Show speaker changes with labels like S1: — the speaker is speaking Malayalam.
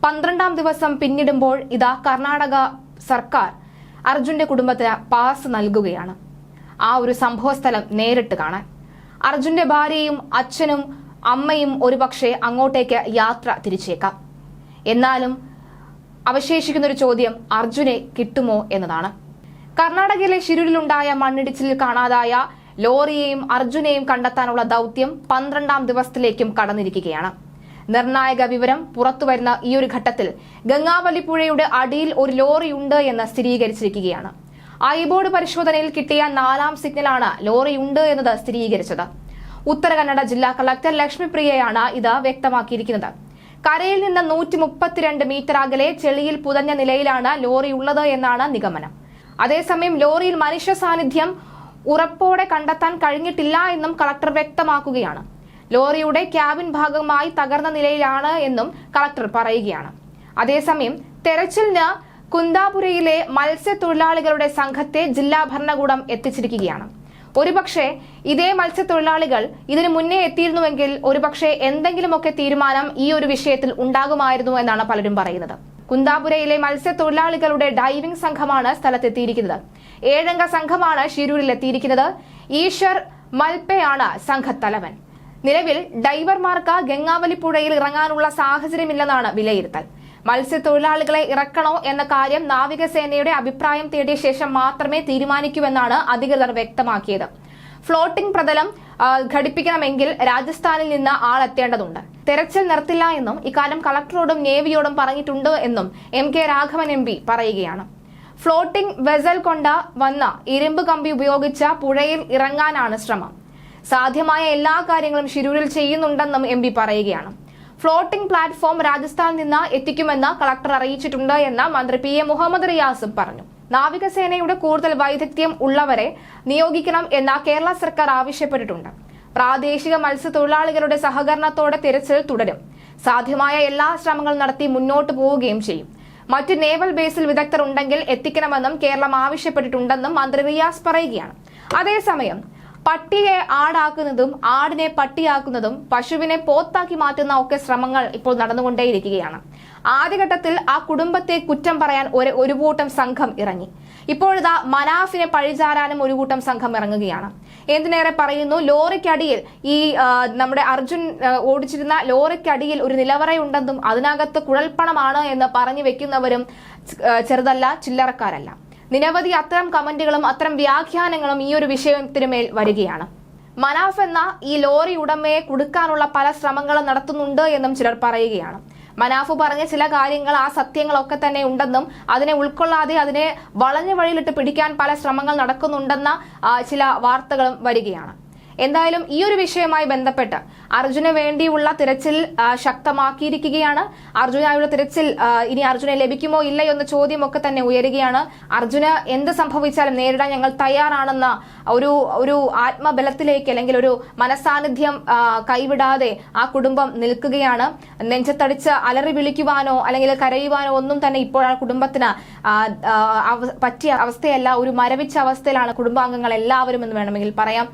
S1: 12ാം ദിവസം പിന്നിടുമ്പോൾ ഇതാ കർണാടക സർക്കാർ അർജുന്റെ കുടുംബത്തിന് പാസ് നൽകുകയാണ്. ആ ഒരു സംഭവസ്ഥലം നേരിട്ട് കാണാൻ അർജുന്റെ ഭാര്യയും അച്ഛനും അമ്മയും ഒരുപക്ഷെ അങ്ങോട്ടേക്ക് യാത്ര തിരിച്ചേക്കാം. എന്നാലും അവശേഷിക്കുന്ന ഒരു ചോദ്യം അർജുനെ കിട്ടുമോ എന്നതാണ്. കർണാടകയിലെ ഷിരൂരിലുണ്ടായ മണ്ണിടിച്ചിലിൽ കാണാതായ ലോറിയെയും അർജുനെയും കണ്ടെത്താനുള്ള ദൗത്യം 12ാം ദിവസത്തിലേക്കും കടന്നിരിക്കുകയാണ്. നിർണായക വിവരം പുറത്തുവരുന്ന ഈ ഒരു ഘട്ടത്തിൽ ഗംഗാവലിപ്പുഴയുടെ അടിയിൽ ഒരു ലോറിയുണ്ട് എന്ന് സ്ഥിരീകരിച്ചിരിക്കുകയാണ്. ഐബോർഡ് പരിശോധനയിൽ കിട്ടിയ 4ാം സിഗ്നലാണ് ലോറിയുണ്ട് എന്നത് സ്ഥിരീകരിച്ചത്. ഉത്തര കന്നഡ ജില്ലാ കളക്ടർ ലക്ഷ്മിപ്രിയയാണ് ഇത് വ്യക്തമാക്കിയിരിക്കുന്നത്. കരയിൽ നിന്ന് 132 മീറ്റർ അകലെ ചെളിയിൽ പുതഞ്ഞ നിലയിലാണ് ലോറി ഉള്ളത് എന്നാണ് നിഗമനം. അതേസമയം ലോറിയിൽ മനുഷ്യ സാന്നിധ്യം ഉറപ്പോടെ കണ്ടെത്താൻ കഴിഞ്ഞിട്ടില്ല എന്നും കളക്ടർ വ്യക്തമാക്കുകയാണ്. ലോറിയുടെ ക്യാബിൻ ഭാഗമായി തകർന്ന നിലയിലാണ് എന്നും കളക്ടർ പറയുകയാണ്. അതേസമയം തെരച്ചിലിന് കുന്താപുരയിലെ മത്സ്യത്തൊഴിലാളികളുടെ സംഘത്തെ ജില്ലാ ഭരണകൂടം എത്തിച്ചിരിക്കുകയാണ്. ഒരുപക്ഷെ ഇതേ മത്സ്യത്തൊഴിലാളികൾ ഇതിനു മുന്നേ എത്തിയിരുന്നുവെങ്കിൽ ഒരുപക്ഷെ എന്തെങ്കിലുമൊക്കെ തീരുമാനം ഈ ഒരു വിഷയത്തിൽ ഉണ്ടാകുമായിരുന്നു എന്നാണ് പലരും പറയുന്നത്. കുന്താപുരയിലെ മത്സ്യത്തൊഴിലാളികളുടെ ഡൈവിംഗ് സംഘമാണ് സ്ഥലത്തെത്തിയിരിക്കുന്നത്. 7 അംഗ സംഘമാണ് ഷിരൂരിൽ എത്തിയിരിക്കുന്നത്. ഈശ്വർ മൽപെയാണ് സംഘത്തലവൻ. നിലവിൽ ഡൈവർമാർക്ക് ഗംഗാവലിപ്പുഴയിൽ ഇറങ്ങാനുള്ള സാഹചര്യമില്ലെന്നാണ് വിലയിരുത്തൽ. മത്സ്യത്തൊഴിലാളികളെ ഇറക്കണോ എന്ന കാര്യം നാവികസേനയുടെ അഭിപ്രായം തേടിയ ശേഷം മാത്രമേ തീരുമാനിക്കൂവെന്നാണ് അധികൃതർ വ്യക്തമാക്കിയത്. ഫ്ലോട്ടിംഗ് പ്രതലം ഘടിപ്പിക്കണമെങ്കിൽ രാജസ്ഥാനിൽ നിന്ന് ആളെത്തേണ്ടതുണ്ട്. തെരച്ചിൽ നിർത്തില്ല എന്നും ഇക്കാര്യം കളക്ടറോടും നേവിയോടും പറഞ്ഞിട്ടുണ്ട് എന്നും MK രാഘവൻ MP പറയുകയാണ്. ഫ്ലോട്ടിംഗ് വെസൽ കൊണ്ട് വന്ന ഇരുമ്പ് കമ്പി ഉപയോഗിച്ച പുഴയിൽ ഇറങ്ങാനാണ് ശ്രമം. സാധ്യമായ എല്ലാ കാര്യങ്ങളും ഷിരൂരിൽ ചെയ്യുന്നുണ്ടെന്നും MP പറയുകയാണ്. ഫ്ലോട്ടിംഗ് പ്ലാറ്റ്ഫോം രാജസ്ഥാനിൽ നിന്ന് എത്തിക്കുമെന്ന് കളക്ടർ അറിയിച്ചിട്ടുണ്ട് എന്ന് മന്ത്രി PA മുഹമ്മദ് റിയാസും പറഞ്ഞു. നാവികസേനയുടെ കൂടുതൽ വൈദഗ്ധ്യം ഉള്ളവരെ നിയോഗിക്കണം എന്ന കേരള സർക്കാർ ആവശ്യപ്പെട്ടിട്ടുണ്ട്. പ്രാദേശിക മത്സ്യത്തൊഴിലാളികളുടെ സഹകരണത്തോടെ തിരച്ചിൽ തുടരും. സാധ്യമായ എല്ലാ ശ്രമങ്ങളും നടത്തി മുന്നോട്ട് പോവുകയും ചെയ്യും. മറ്റ് നേവൽ ബേസിൽ വിദഗ്ധർ ഉണ്ടെങ്കിൽ എത്തിക്കണമെന്നും കേരളം ആവശ്യപ്പെട്ടിട്ടുണ്ടെന്നും മന്ത്രി റിയാസ് പറയുകയാണ്. അതേസമയം പട്ടിയെ ആടാക്കുന്നതും ആടിനെ പട്ടിയാക്കുന്നതും പശുവിനെ പോത്താക്കി മാറ്റുന്ന ഒക്കെ ശ്രമങ്ങൾ ഇപ്പോൾ നടന്നുകൊണ്ടേയിരിക്കുകയാണ്. ആദ്യഘട്ടത്തിൽ ആ കുടുംബത്തെ കുറ്റം പറയാൻ ഒരു കൂട്ടം സംഘം ഇറങ്ങി. ഇപ്പോഴിതാ മനാഫിനെ പഴിചാരാനും ഒരു കൂട്ടം സംഘം ഇറങ്ങുകയാണ്. എന്തിനേറെ പറയുന്നു, ലോറിക്കടിയിൽ ഈ നമ്മുടെ അർജുൻ ഓടിച്ചിരുന്ന ലോറിക്കടിയിൽ ഒരു നിലവറയുണ്ടെന്നും അതിനകത്ത് കുഴൽപ്പണമാണ് എന്ന് പറഞ്ഞു വെക്കുന്നവരും ചെറുതല്ല, ചില്ലറക്കാരല്ല. നിരവധി അത്തരം കമന്റുകളും അത്തരം വ്യാഖ്യാനങ്ങളും ഈ ഒരു വിഷയത്തിനുമേൽ വരികയാണ്. മനാഫ് എന്ന ഈ ലോറി ഉടമയെ കുടുക്കാനുള്ള പല ശ്രമങ്ങളും നടത്തുന്നുണ്ട് എന്നും ചിലർ പറയുകയാണ്. മനാഫ് പറഞ്ഞ ചില കാര്യങ്ങൾ, ആ സത്യങ്ങളൊക്കെ തന്നെ ഉണ്ടെന്നും അതിനെ ഉൾക്കൊള്ളാതെ അതിനെ വളഞ്ഞ വഴിയിലിട്ട് പിടിക്കാൻ പല ശ്രമങ്ങൾ നടക്കുന്നുണ്ടെന്ന ചില വാർത്തകളും വരികയാണ്. എന്തായാലും ഈ ഒരു വിഷയവുമായി ബന്ധപ്പെട്ട് അർജുന് വേണ്ടിയുള്ള തിരച്ചിൽ ശക്തമാക്കിയിരിക്കുകയാണ്. അർജുനായുള്ള തിരച്ചിൽ ഇനി അർജുനെ ലഭിക്കുമോ ഇല്ലയോ എന്ന ചോദ്യമൊക്കെ തന്നെ ഉയരുകയാണ്. അർജുന് എന്ത് സംഭവിച്ചാലും നേരിടാൻ ഞങ്ങൾ തയ്യാറാണെന്ന ഒരു ആത്മബലത്തിലേക്ക് അല്ലെങ്കിൽ ഒരു മനസാന്നിധ്യം കൈവിടാതെ ആ കുടുംബം നിൽക്കുകയാണ്. നെഞ്ചത്തടിച്ച് അലറി വിളിക്കുവാനോ അല്ലെങ്കിൽ കരയുവാനോ ഒന്നും തന്നെ ഇപ്പോൾ ആ കുടുംബത്തിന് പറ്റിയ അവസ്ഥയല്ല. ഒരു മരവിച്ച അവസ്ഥയിലാണ് കുടുംബാംഗങ്ങൾ എല്ലാവരും എന്ന് വേണമെങ്കിൽ പറയാം.